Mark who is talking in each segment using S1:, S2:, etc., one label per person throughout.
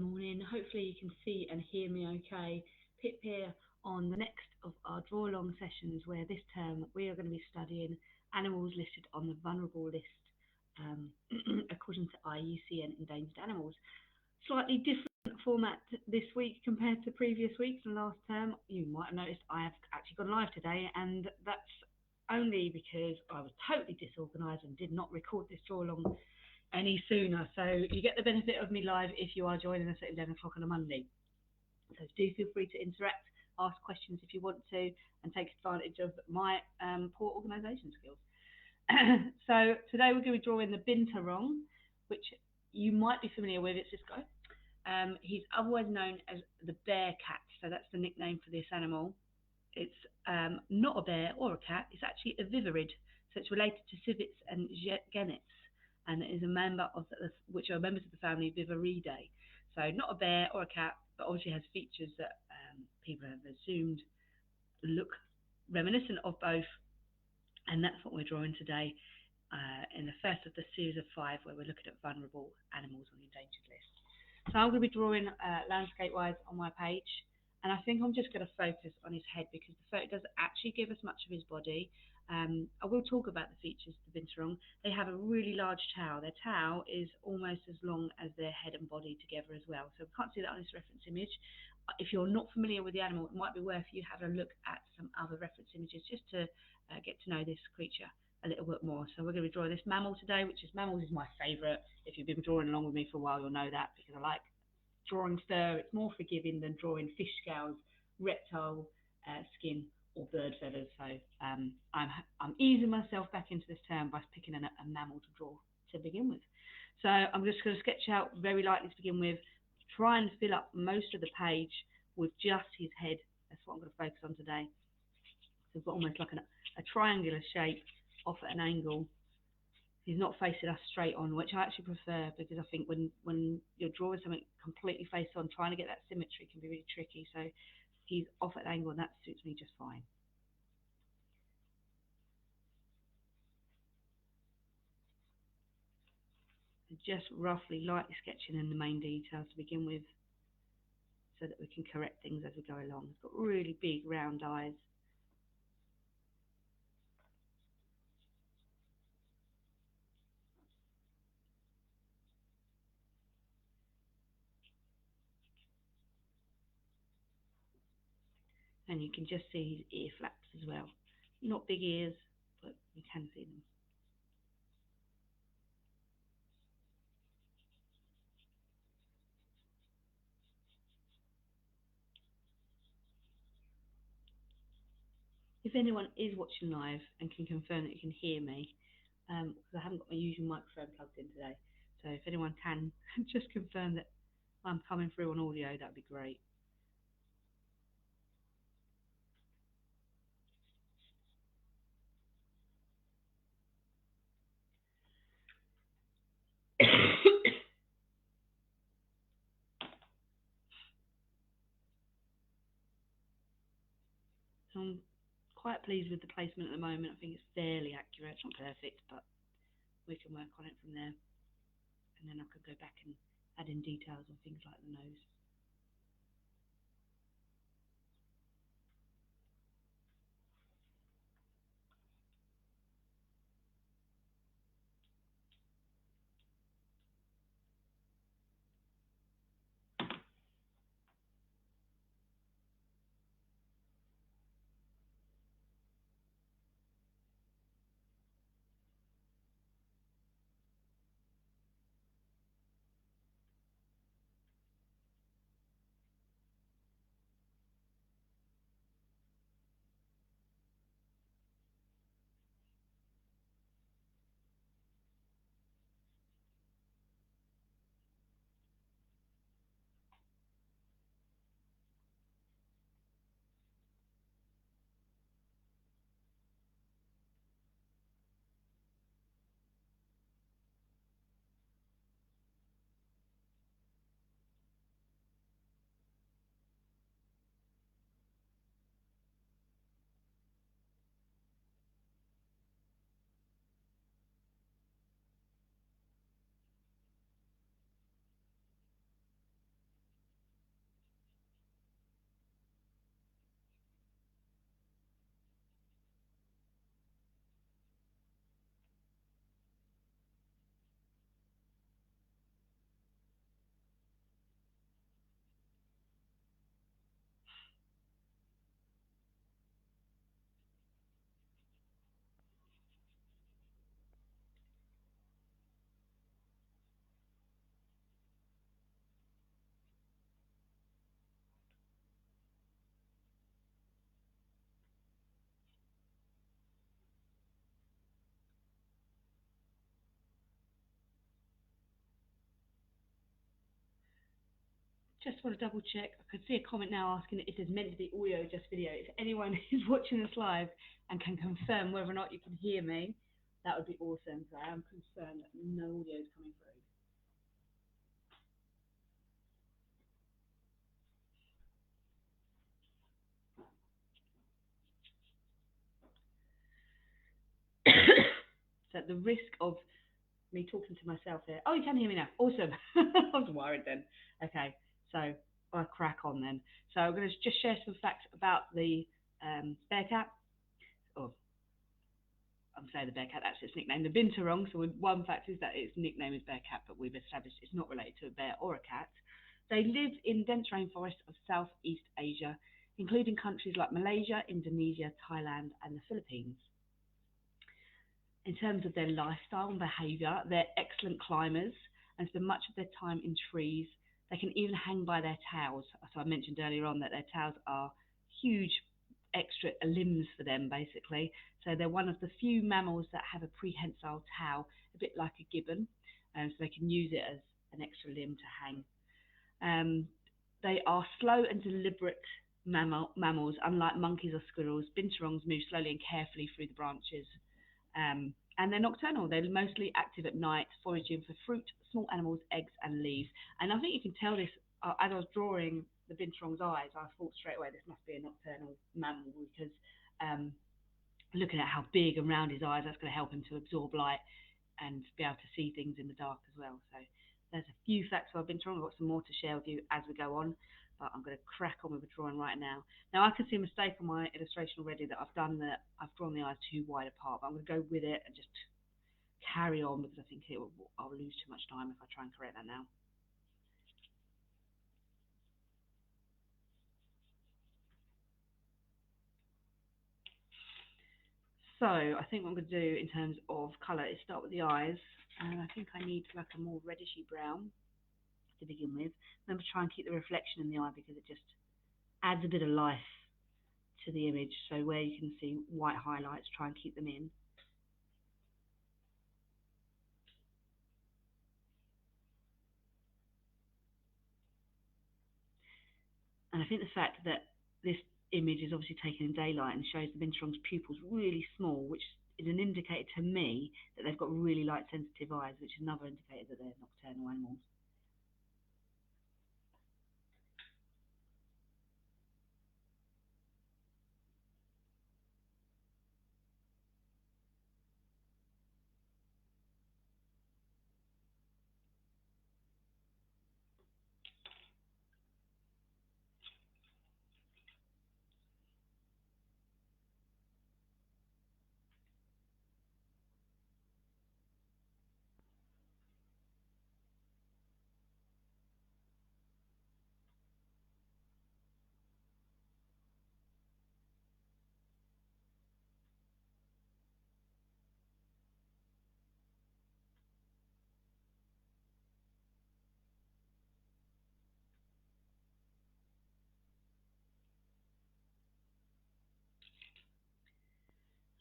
S1: morning. Hopefully you can see and hear me okay. Pip here on the next of our Drawalong sessions where this term we are going to be studying animals listed on the vulnerable list um, according to IUCN Endangered Animals. Slightly different format this week compared to previous weeks and last term. You might have noticed I have actually gone live today, and that's only because I was totally disorganised and did not record this Drawalong any sooner. So you get the benefit of me live if you are joining us at 11 o'clock on a Monday. So do feel free to interact, ask questions if you want to, and take advantage of my poor organisation skills. So today we're going to be drawing the Binturong, which you might be familiar with. It's this guy. He's otherwise known as the bear cat, so that's the nickname for this animal. It's not a bear or a cat, it's actually a vivarid, so it's related to civets and genets, and is a member of which are members of the family Vivaridae. So not a bear or a cat, but obviously has features that people have assumed look reminiscent of both, and that's what we're drawing today in the first of the series of 5 where we're looking at vulnerable animals on the endangered list. So I'm going to be drawing landscape-wise on my page, and I think I'm just going to focus on his head because the photo doesn't actually give us much of his body. I will talk about the features of the Binturong. They have a really large tail. Their tail is almost as long as their head and body together as well. So we can't see that on this reference image. If you're not familiar with the animal, it might be worth you having a look at some other reference images just to get to know this creature a little bit more. So we're going to be drawing this mammal today, which is mammals is my favourite. If you've been drawing along with me for a while, you'll know that because I like drawing fur. It's more forgiving than drawing fish scales, reptile skin, or bird feathers. So I'm easing myself back into this term by picking a mammal to draw to begin with. So I'm just going to sketch out very lightly to begin with, try and fill up most of the page with just his head. That's what I'm going to focus on today. So we've got almost like a triangular shape off at an angle. He's not facing us straight on, which I actually prefer because I think when you're drawing something completely face on, trying to get that symmetry can be really tricky. So he's off at an angle and that suits me just fine. Just roughly lightly sketching in the main details to begin with so that we can correct things as we go along. He's got really big round eyes. And you can just see his ear flaps as well. Not big ears, but you can see them. If anyone is watching live and can confirm that you can hear me, because I haven't got my usual microphone plugged in today, so if anyone can just confirm that I'm coming through on audio, that would be great. So I'm quite pleased with the placement at the moment. I think it's fairly accurate. It's not perfect, but we can work on it from there. And then I could go back and add in details on things like the nose. Just want to double check. I could see a comment now asking if there's meant to be audio, just video. If anyone is watching this live and can confirm whether or not you can hear me, that would be awesome. So I am concerned that no audio is coming through. So at the risk of me talking to myself here. Oh, you can hear me now. Awesome. I was worried then. Okay, so I'll crack on then. So I'm going to just share some facts about the bear cat. Oh, I'm saying the bear cat, that's its nickname, the Binturong. So one fact is that its nickname is bear cat, but we've established it's not related to a bear or a cat. They live in dense rainforests of Southeast Asia, including countries like Malaysia, Indonesia, Thailand, and the Philippines. In terms of their lifestyle and behaviour, they're excellent climbers and spend much of their time in trees. They can even hang by their tails. So I mentioned earlier on that their tails are huge extra limbs for them, basically. So they're one of the few mammals that have a prehensile tail, a bit like a gibbon, so they can use it as an extra limb to hang. They are slow and deliberate mammals, unlike monkeys or squirrels. Binturongs move slowly and carefully through the branches. And they're nocturnal. They're mostly active at night, foraging for fruit, small animals, eggs, and leaves. And I think you can tell this as I was drawing the Binturong's eyes. I thought straight away this must be a nocturnal mammal because looking at how big and round his eyes, that's going to help him to absorb light and be able to see things in the dark as well. So there's a few facts about Binturong. I've got some more to share with you as we go on, but I'm going to crack on with the drawing right now. Now I can see a mistake on my illustration already that I've done that I've drawn the eyes too wide apart, but I'm going to go with it and just carry on because I think I'll lose too much time if I try and correct that now. So I think what I'm going to do in terms of colour is start with the eyes, and I think I need like a more redishy brown to begin with. Remember, try and keep the reflection in the eye because it just adds a bit of life to the image. So where you can see white highlights, try and keep them in. And I think the fact that this image is obviously taken in daylight and shows the Binturong's pupils really small, which is an indicator to me that they've got really light sensitive eyes, which is another indicator that they're nocturnal animals.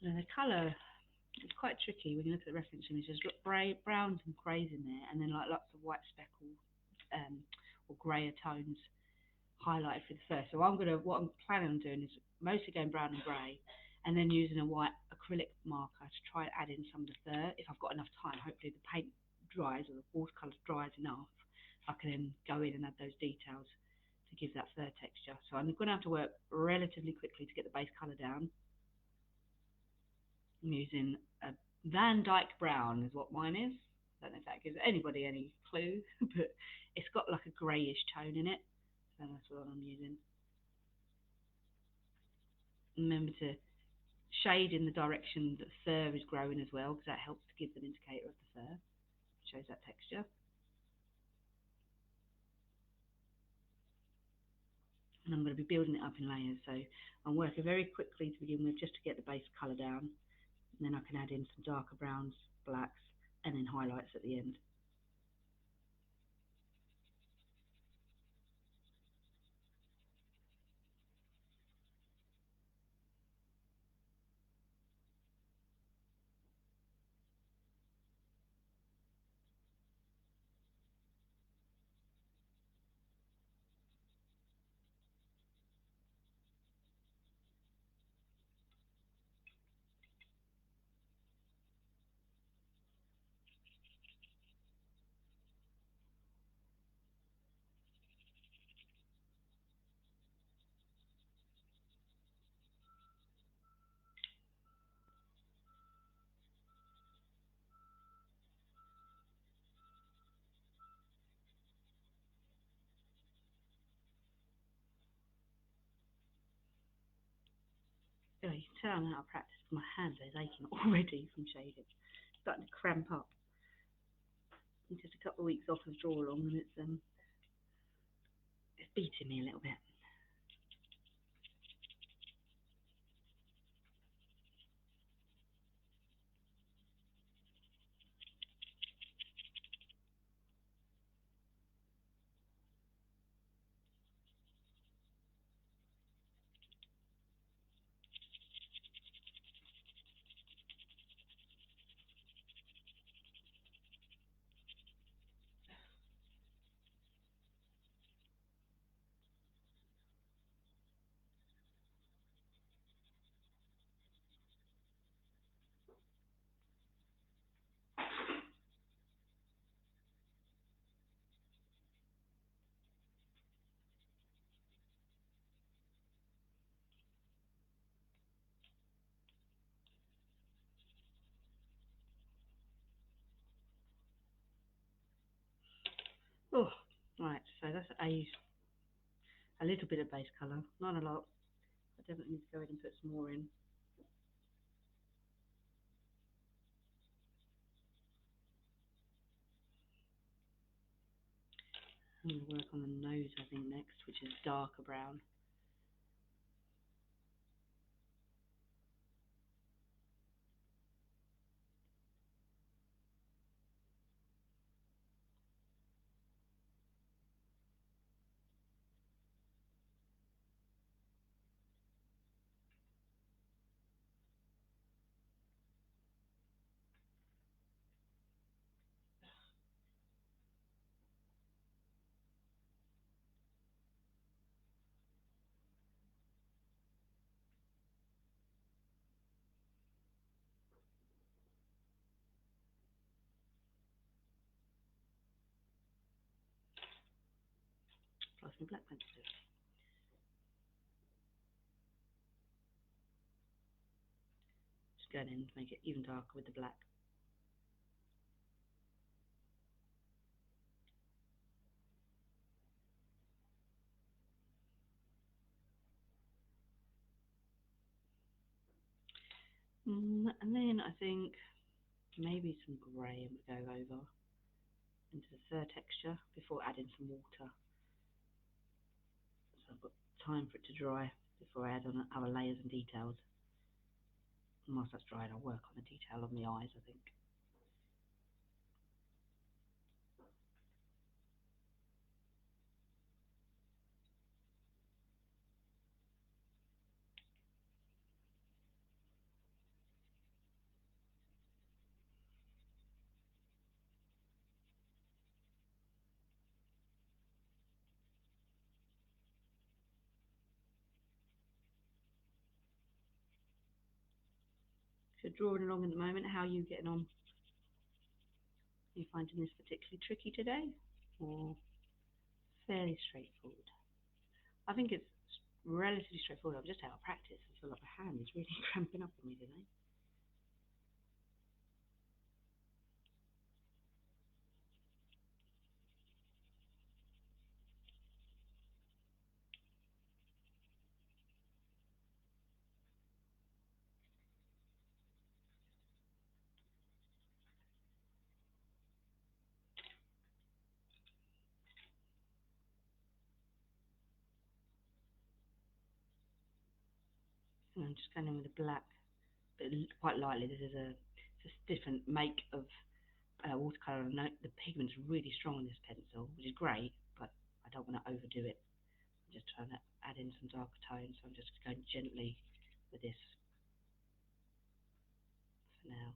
S1: And the colour is quite tricky when you look at the reference images. Look, browns and greys in there, and then like lots of white speckles or greyer tones highlighted for the first. So what I'm planning on doing is mostly going brown and grey, and then using a white acrylic marker to try and add in some of the fur. If I've got enough time, hopefully the paint dries or the watercolour dries enough, I can then go in and add those details to give that fur texture. So I'm going to have to work relatively quickly to get the base colour down. I'm using a Van Dyke brown is what mine is. I don't know if that gives anybody any clue, but it's got like a greyish tone in it. So that's what I'm using. Remember to shade in the direction that fur is growing as well, because that helps to give an indicator of the fur. Shows that texture. And I'm going to be building it up in layers. So I'm working very quickly to begin with just to get the base colour down. And then I can add in some darker browns, blacks, and then highlights at the end. you can tell I'm out of practice. My hand is aching already from shading. It's starting to cramp up. It's just a couple of weeks off of Drawalong, and it's beating me a little bit. Oh, right. So that's a little bit of base colour, not a lot. I definitely need to go ahead and put some more in. I'm going to work on the nose, I think, next, which is darker brown. Plus my black pencil. Just going in to make it even darker with the black. And then I think maybe some grey and go over into the fur texture before adding some water. So I've got time for it to dry before I add on other layers and details. And whilst that's drying, I'll work on the detail on the eyes, I think. So drawing along at the moment, how are you getting on? Are you finding this particularly tricky today, or fairly straightforward? I think it's relatively straightforward. I'm just out of practice. I feel like my hand is really cramping up on me today. And I'm just going in with the black, but quite lightly. This is a different make of watercolour. And the pigment's really strong on this pencil, which is great, but I don't want to overdo it. I'm just trying to add in some darker tones, so I'm just going gently with this for now.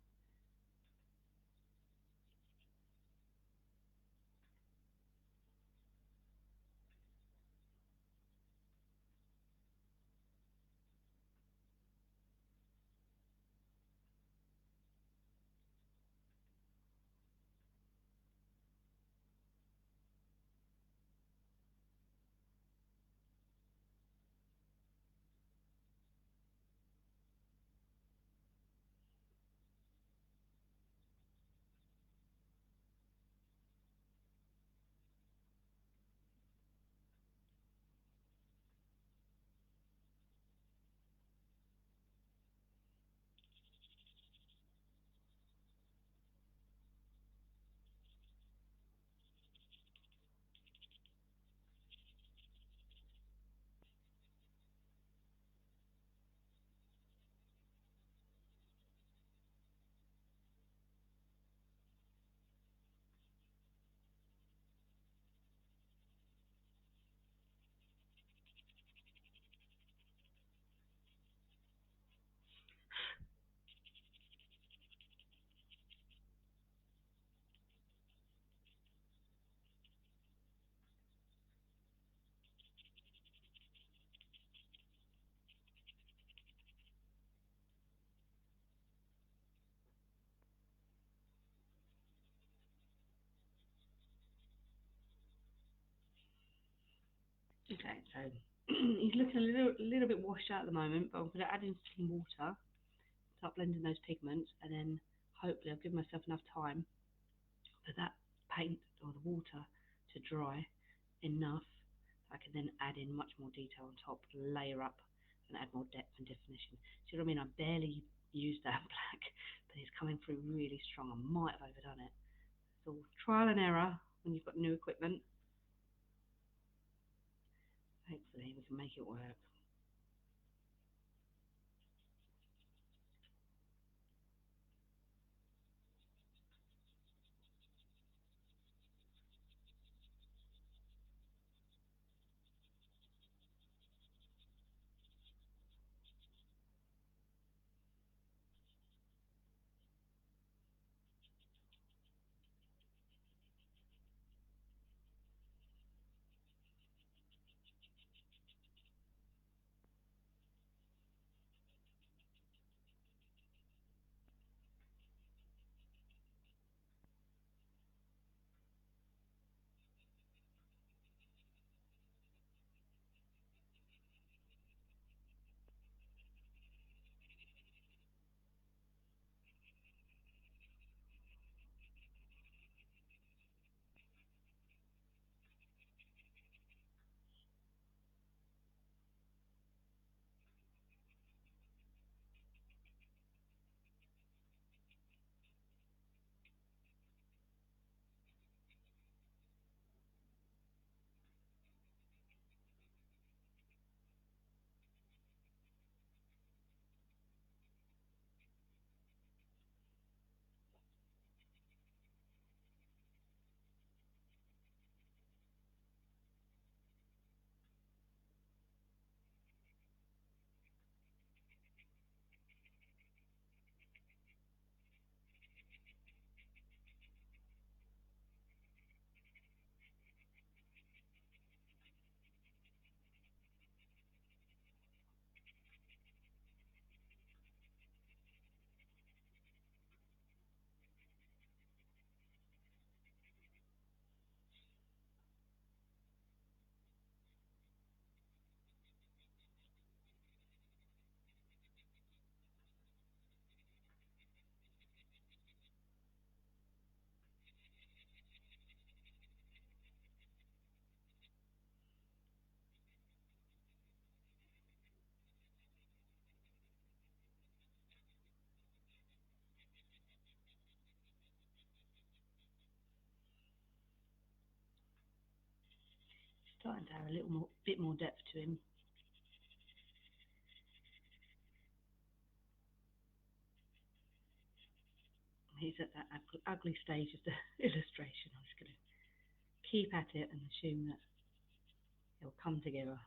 S1: Okay, so he's looking a little bit washed out at the moment, but I'm going to add in some water, start blending those pigments, and then hopefully I'll give myself enough time for that paint or the water to dry enough. I can then add in much more detail on top, layer up, and add more depth and definition. See what I mean? I barely used that black, but it's coming through really strong. I might have overdone it. It's all trial and error when you've got new equipment. Hopefully we can make it work. Starting to have a bit more depth to him. He's at that ugly stage of the illustration. I'm just going to keep at it and assume that it'll come together.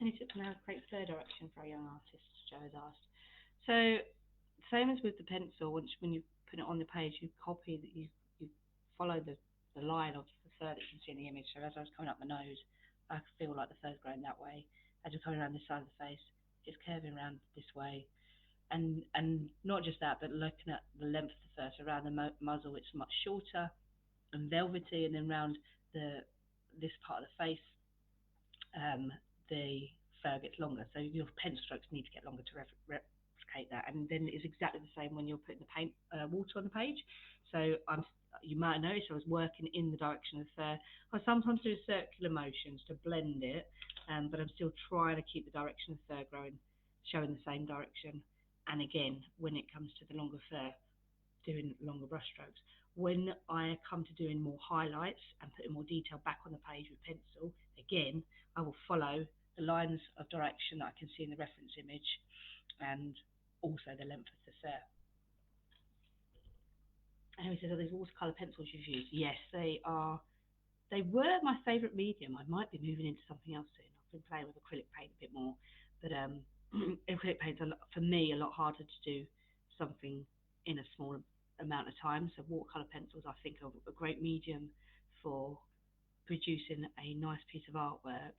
S1: Any tips on how to create flare direction for a young artist? Joe has asked. So, same as with the pencil, when you put it on the page, you copy that you follow the line of the fur that you can see in the image. So as I was coming up my nose, I feel like the fur's going that way. As you're coming around this side of the face, it's curving around this way. And not just that, but looking at the length of the fur. So around the muzzle, it's much shorter and velvety, and then around this part of the face, um, the fur gets longer. So your pen strokes need to get longer to replicate that, and then it's exactly the same when you're putting the paint water on the page. So you might notice I was working in the direction of the fur. I sometimes do circular motions to blend it, but I'm still trying to keep the direction of the fur growing, showing the same direction. And again, when it comes to the longer fur, doing longer brush strokes. When I come to doing more highlights and putting more detail back on the page with pencil, again, I will follow the lines of direction that I can see in the reference image and also the length of the fur. And he says, are these watercolour pencils you've used? Yes, they are. They were my favourite medium. I might be moving into something else soon. I've been playing with acrylic paint a bit more, but acrylic paint's for me a lot harder to do something in a small amount of time. So watercolour pencils, I think, are a great medium for producing a nice piece of artwork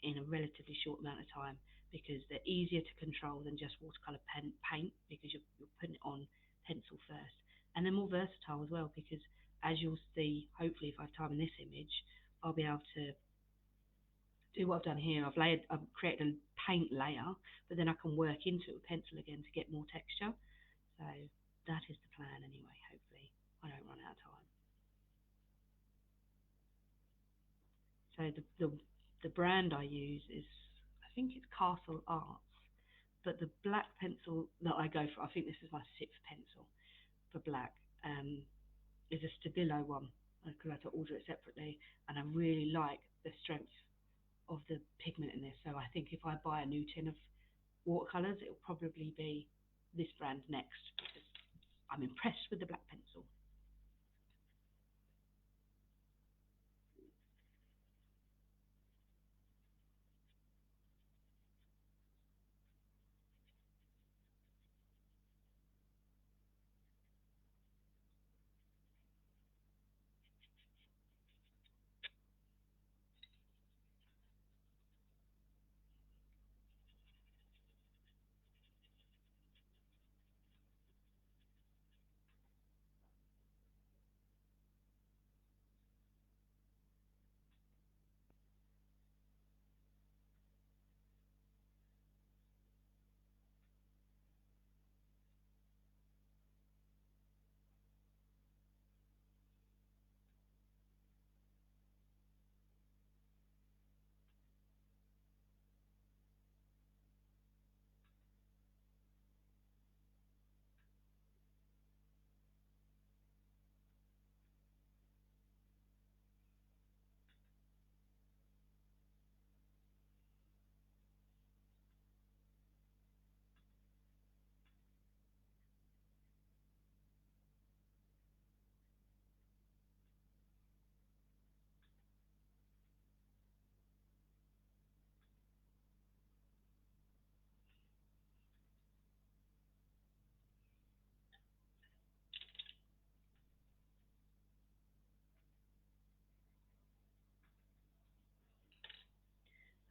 S1: in a relatively short amount of time, because they're easier to control than just watercolour paint, because you're putting it on pencil first, and they're more versatile as well, because as you'll see, hopefully if I have time in this image, I'll be able to do what I've done here. I've created a paint layer, but then I can work into it with pencil again to get more texture. So that is the plan anyway, hopefully I don't run out of time. So the brand I use is, I think it's Castle Arts, but the black pencil that I go for, I think this is my 6th pencil for black, is a Stabilo one, because I had to order it separately, and I really like the strength of the pigment in this. So I think if I buy a new tin of watercolours, it will probably be this brand next, because I'm impressed with the black pencil.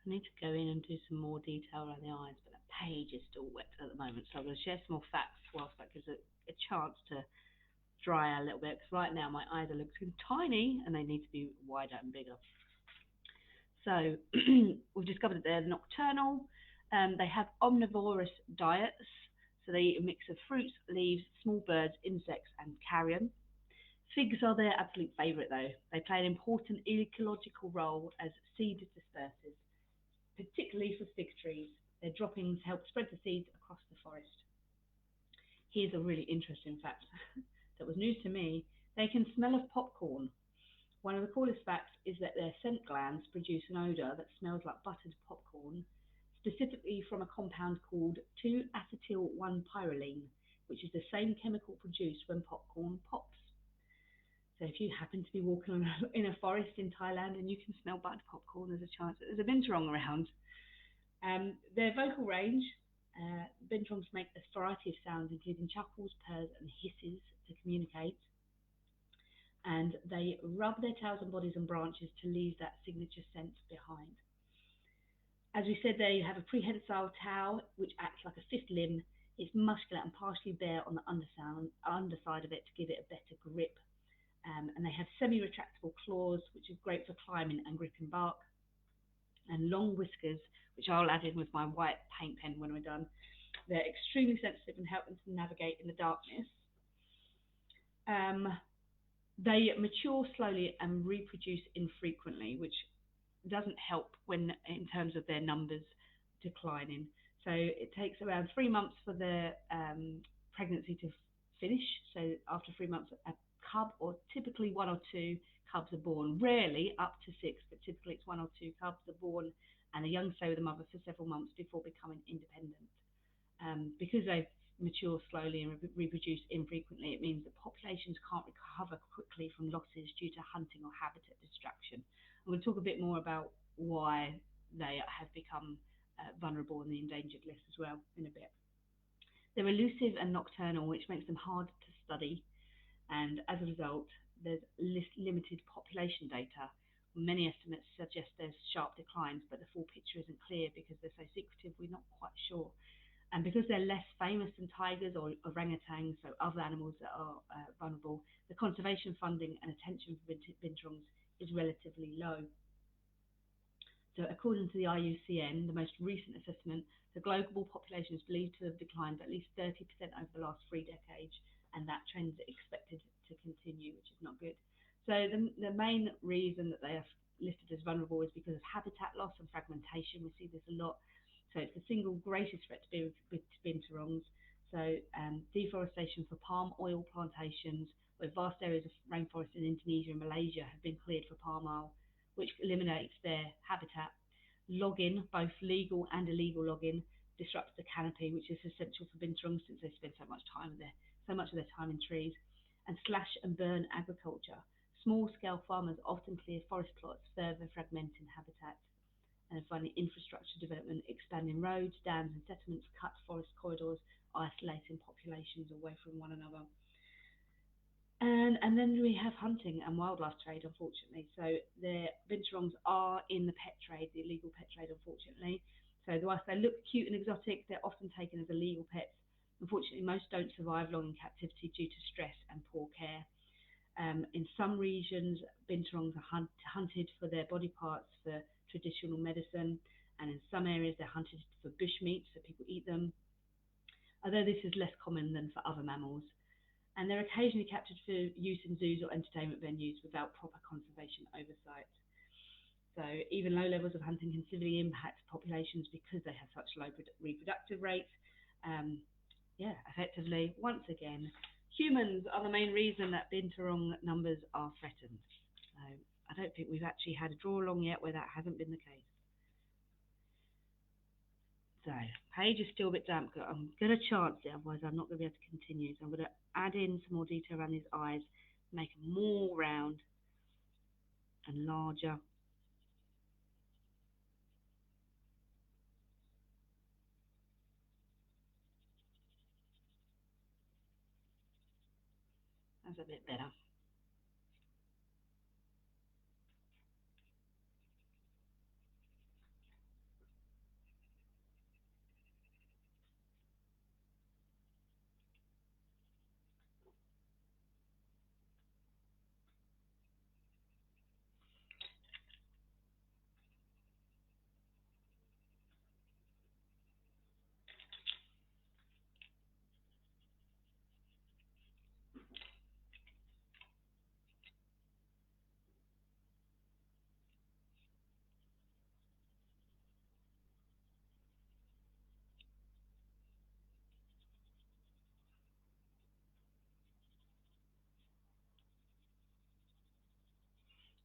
S1: I need to go in and do some more detail around the eyes, but the page is still wet at the moment, so I'm going to share some more facts whilst that gives it a chance to dry out a little bit, because right now my eyes are looking tiny and they need to be wider and bigger. So we've discovered that they're nocturnal. They have omnivorous diets, so they eat a mix of fruits, leaves, small birds, insects, and carrion. Figs are their absolute favourite though. They play an important ecological role as seed dispersers, particularly for fig trees. Their droppings help spread the seeds across the forest. Here's a really interesting fact that was news to me. They can smell of popcorn. One of the coolest facts is that their scent glands produce an odour that smells like buttered popcorn, specifically from a compound called 2-acetyl-1-pyrroline, which is the same chemical produced when popcorn pops. So if you happen to be walking in a forest in Thailand and you can smell buttered popcorn, there's a chance that there's a Binturong around. Their vocal range, Binturongs make a variety of sounds, including chuckles, purrs, and hisses to communicate. And they rub their tails on bodies and branches to leave that signature scent behind. As we said, they have a prehensile tail, which acts like a fifth limb. It's muscular and partially bare on the underside of it to give it a better grip. And they have semi-retractable claws, which is great for climbing and gripping bark. And long whiskers, which I'll add in with my white paint pen when we're done, they're extremely sensitive and help them to navigate in the darkness. Um, they mature slowly and reproduce infrequently, which doesn't help when in terms of their numbers declining. So it takes around 3 months for the pregnancy to finish. So after 3 months, a cub, or typically one or two cubs, are born. Rarely up to six, but typically it's one or two cubs are born, and the young stay with the mother for several months before becoming independent. Because they mature slowly and reproduce infrequently, it means that populations can't recover quickly from losses due to hunting or habitat destruction. And we'll talk a bit more about why they have become vulnerable on the endangered list as well in a bit. They're elusive and nocturnal, which makes them hard to study, and as a result, there's limited population data. Many estimates suggest there's sharp declines, but the full picture isn't clear because they're so secretive, we're not quite sure. And because they're less famous than tigers or orangutans, so other animals that are vulnerable, the conservation funding and attention for binturongs is relatively low. So according to the IUCN, the most recent assessment, the global population is believed to have declined at least 30% over the last 3 decades, and that trend is expected to continue, which is not good. So the main reason that they are listed as vulnerable is because of habitat loss and fragmentation. We see this a lot. So it's the single greatest threat to binturongs. So deforestation for palm oil plantations, where vast areas of rainforest in Indonesia and Malaysia have been cleared for palm oil, which eliminates their habitat. Logging, both legal and illegal logging, disrupts the canopy, which is essential for binturongs since they spend so much of their time in trees. And slash and burn agriculture. Small-scale farmers often clear forest plots, further fragmenting habitat. And finally, infrastructure development, expanding roads, dams and settlements, cut forest corridors, isolating populations away from one another. And then we have hunting and wildlife trade, unfortunately. So the binturongs are in the pet trade, the illegal pet trade, unfortunately. So whilst they look cute and exotic, they're often taken as illegal pets. Unfortunately, most don't survive long in captivity due to stress and poor care. In some regions, binturongs are hunted for their body parts for traditional medicine, and in some areas they're hunted for bushmeat, so people eat them, although this is less common than for other mammals. And they're occasionally captured for use in zoos or entertainment venues without proper conservation oversight. So even low levels of hunting can severely impact populations because they have such low reproductive rates. Effectively, once again, humans are the main reason that binturong numbers are threatened. So I don't think we've actually had a Drawalong yet where that hasn't been the case. So, page is still a bit damp. I'm going to chance it, otherwise I'm not going to be able to continue. So I'm going to add in some more detail around these eyes, make them more round and larger. That's a bit better.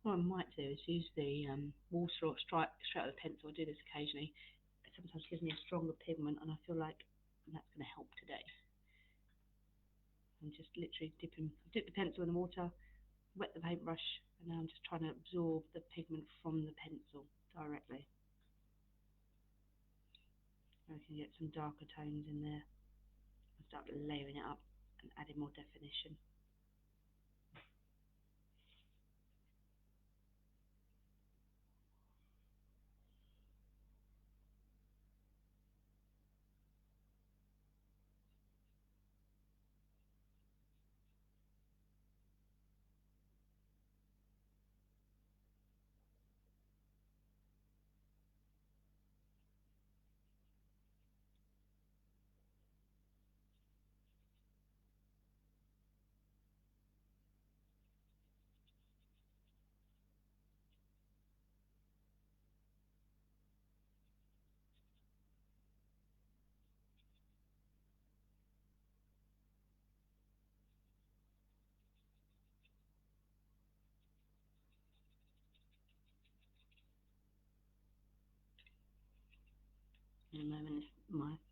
S1: What I might do is use the water or straight out of the pencil. I do this occasionally. It sometimes gives me a stronger pigment, and I feel like that's going to help today. I'm just literally dip the pencil in the water, wet the paintbrush, and now I'm just trying to absorb the pigment from the pencil directly. I can get some darker tones in there and start layering it up and adding more definition. In a moment,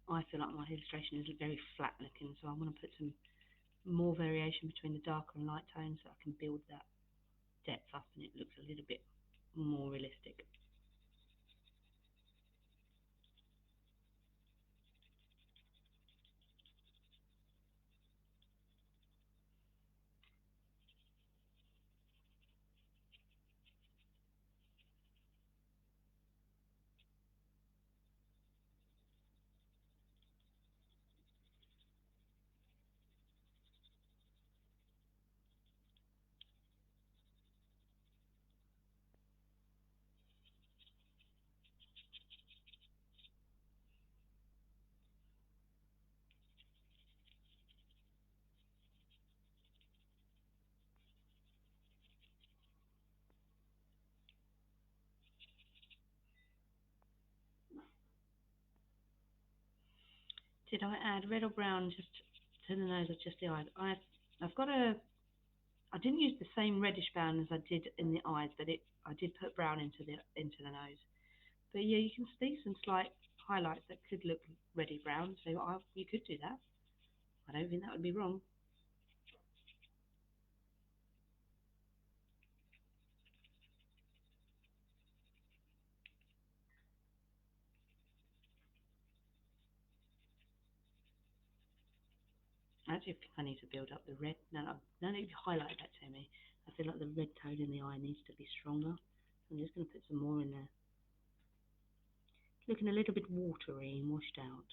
S1: I feel like my illustration is very flat looking, so I want to put some more variation between the darker and light tones so I can build that depth up and it looks a little bit more realistic. Did I add red or brown just to the nose or just the eyes? I've got I didn't use the same reddish brown as I did in the eyes, but I did put brown into the nose. But yeah, you can see some slight highlights that could look reddy brown, so you could do that. I don't think that would be wrong. Actually, I think I need to build up the red. No, no, no need to highlight that to me. I feel like the red tone in the eye needs to be stronger. I'm just going to put some more in there. It's looking a little bit watery and washed out.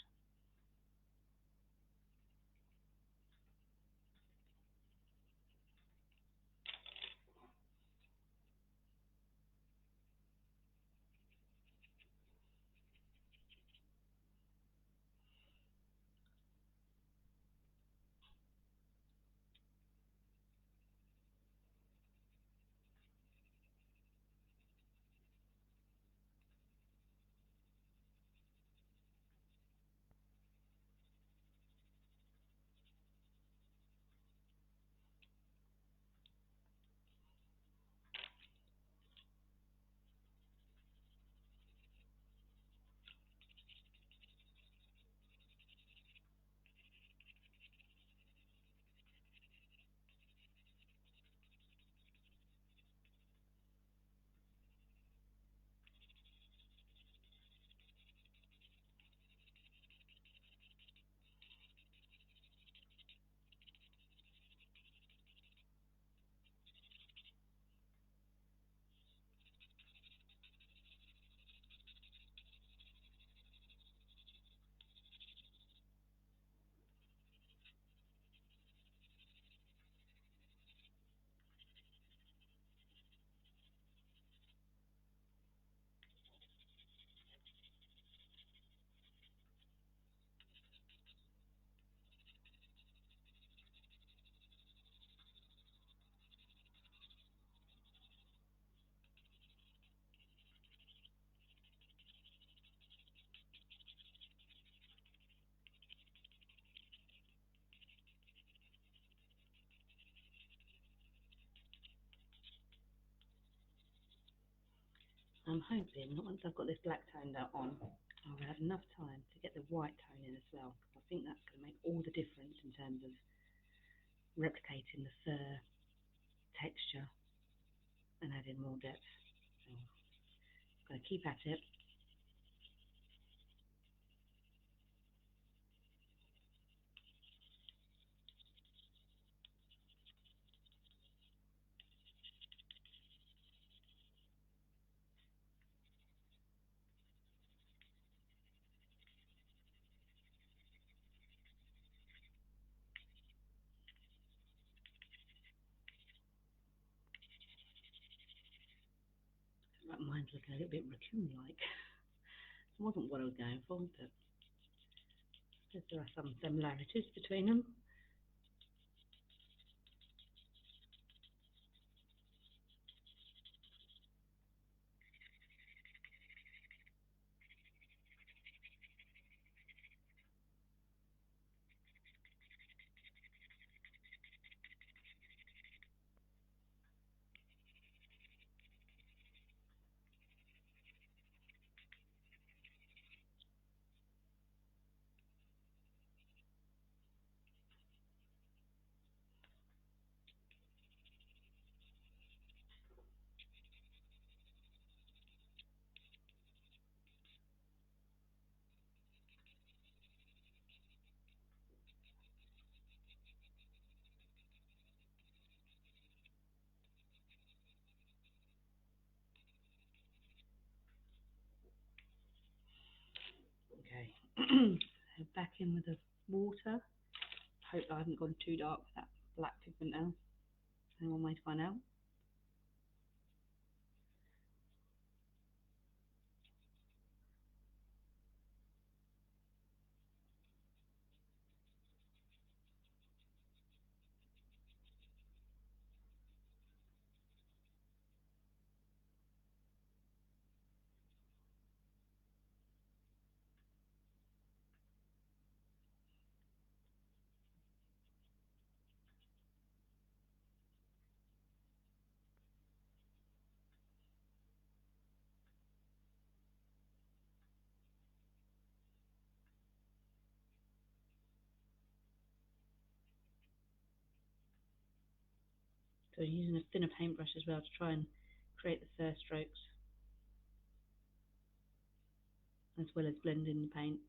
S1: I'm hoping that once I've got this black toned out on, I'll have enough time to get the white tone in as well. I think that's going to make all the difference in terms of replicating the fur texture and adding more depth. So I'm going to keep at it. That mine's looking a little bit raccoon-like. It wasn't what I was going for, but there are some similarities between them. So back in with the water. Hope I haven't gone too dark with that black pigment now. Only one way to find out. So using a thinner paintbrush as well to try and create the first strokes as well as blending the paint.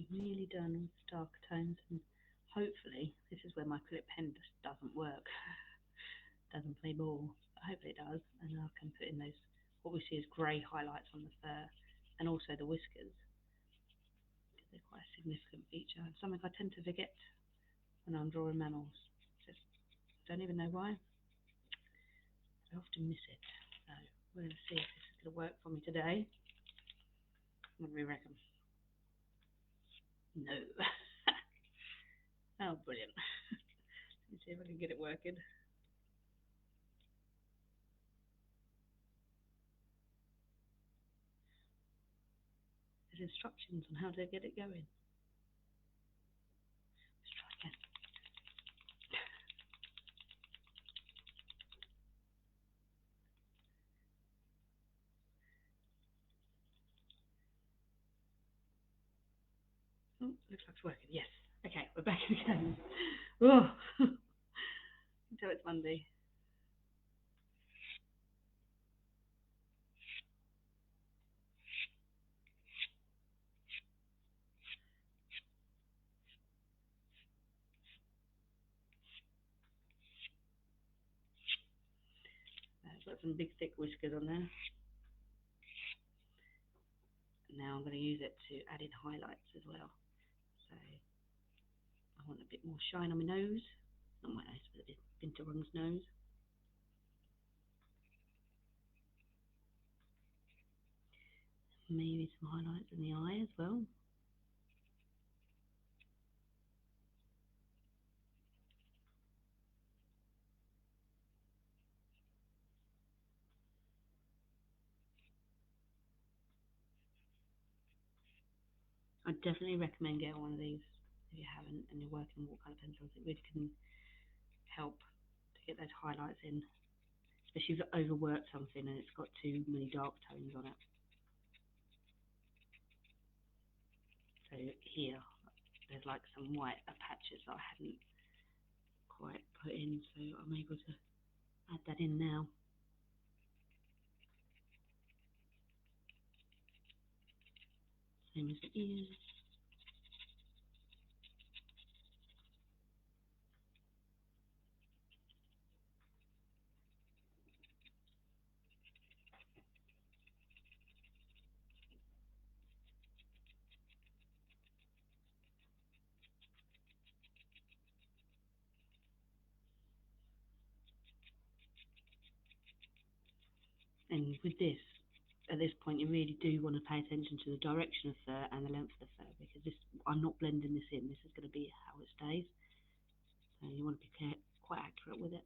S1: Nearly done with the darker tones, and hopefully this is where my clip pen just doesn't work, doesn't play ball. But hopefully it does, and I can put in those what we see as grey highlights on the fur and also the whiskers because they're quite a significant feature. Something I tend to forget when I'm drawing mammals. Just don't even know why. I often miss it. So we're going to see if this is going to work for me today. What do we reckon? No. Oh, brilliant. Let me see if I can get it working. There's instructions on how to get it going. Let's try again. Oh, looks like it's working. Yes. Okay, we're back again. Oh, until it's Monday. I've got some big thick whiskers on there. And now I'm going to use it to add in highlights as well. So I want a bit more shine on my nose. Not my nose, but Binturong's nose. Maybe some highlights in the eye as well. I definitely recommend getting one of these if you haven't and you're working with watercolour pencils. It really can help to get those highlights in, especially if you've overworked something and it's got too many dark tones on it. So here, there's like some white patches that I hadn't quite put in, so I'm able to add that in now. Same as the ears. And with this, at this point, you really do want to pay attention to the direction of fur and the length of the fur, because this, I'm not blending this in. This is going to be how it stays. So you want to be quite accurate with it.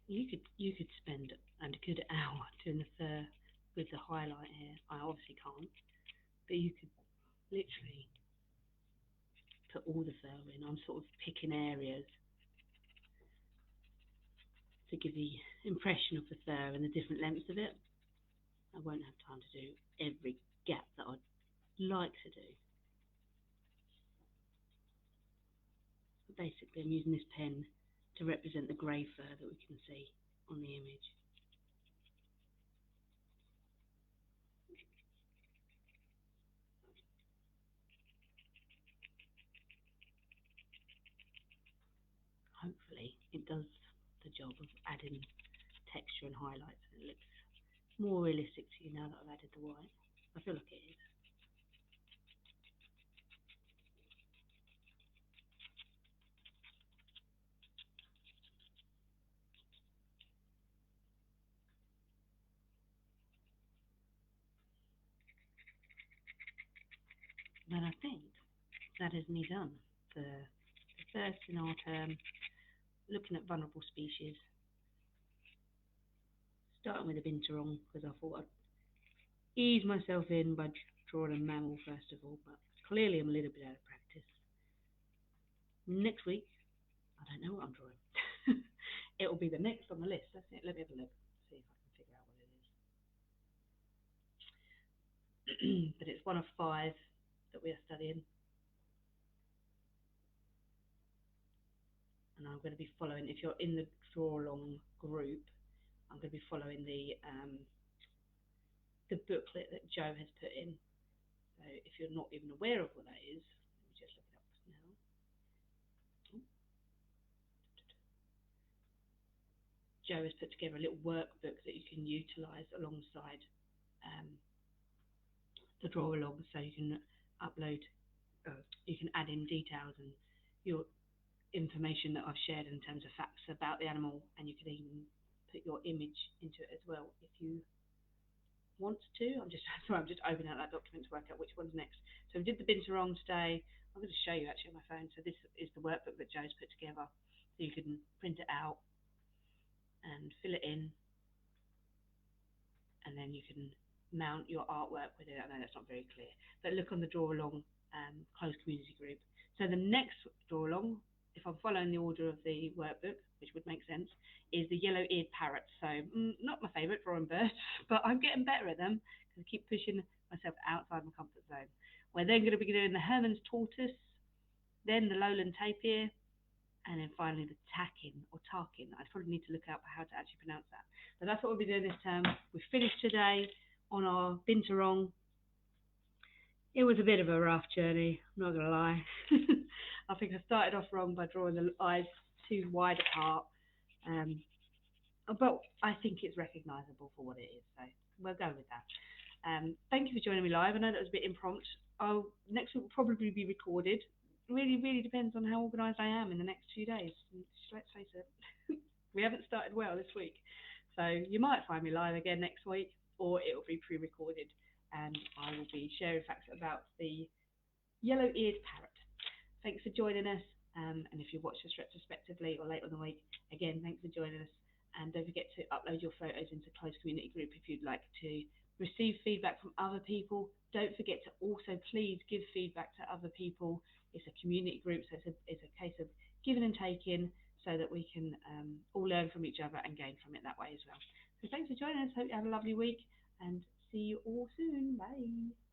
S1: You could spend a good hour doing the fur with the highlight here. I obviously can't, but you could literally put all the fur in. I'm sort of picking areas to give the impression of the fur and the different lengths of it. I won't have time to do every gap that I'd like to do. But basically, I'm using this pen to represent the grey fur that we can see on the image. Hopefully, it does the job of adding texture and highlights, and it looks more realistic to you now that I've added the white. I feel like it is. Then I think that is me done for the first in our term, looking at vulnerable species, starting with the Binturong, because I thought I'd ease myself in by drawing a mammal first of all, but clearly I'm a little bit out of practice. Next week, I don't know what I'm drawing. It will be the next on the list. That's it. Let me have a look, see if I can figure out what it is. But it's one of 5 that we are studying. And I'm going to be following, if you're in the Drawalong group, I'm going to be following the booklet that Joe has put in. So if you're not even aware of what that is, let me just look it up now. Joe has put together a little workbook that you can utilise alongside the Drawalong, so you can upload, you can add in details and your information that I've shared in terms of facts about the animal, and you can even put your image into it as well if you want to. I'm just sorry, I'm just opening out that document to work out which one's next. So we did the Binturong today. I'm going to show you actually on my phone. So this is the workbook that Joe's put together. So you can print it out and fill it in, and then you can mount your artwork with it. I know that's not very clear, but look on the Drawalong closed community group. So the next Drawalong, if I'm following the order of the workbook, which would make sense, is the yellow-eared parrot. So not my favourite drawing bird, but I'm getting better at them because I keep pushing myself outside my comfort zone. We're then going to be doing the Herman's tortoise, then the lowland tapir, and then finally the takin or tarkin. I probably need to look up how to actually pronounce that. But that's what we'll be doing this term. We finished today on our Binturong. It was a bit of a rough journey, I'm not going to lie. I think I started off wrong by drawing the eyes too wide apart. But I think it's recognisable for what it is, so we'll go with that. Thank you for joining me live. I know that was a bit impromptu. Next week will probably be recorded. Really, really depends on how organised I am in the next 2 days. Let's face it, we haven't started well this week. So you might find me live again next week, or it will be pre-recorded, and I will be sharing facts about the yellow-eared parrot. Thanks for joining us, and if you watch this retrospectively or late on the week, again, thanks for joining us. And don't forget to upload your photos into closed community group if you'd like to receive feedback from other people. Don't forget to also please give feedback to other people. It's a community group, so it's a case of giving and taking so that we can all learn from each other and gain from it that way as well. So thanks for joining us. Hope you have a lovely week and see you all soon. Bye.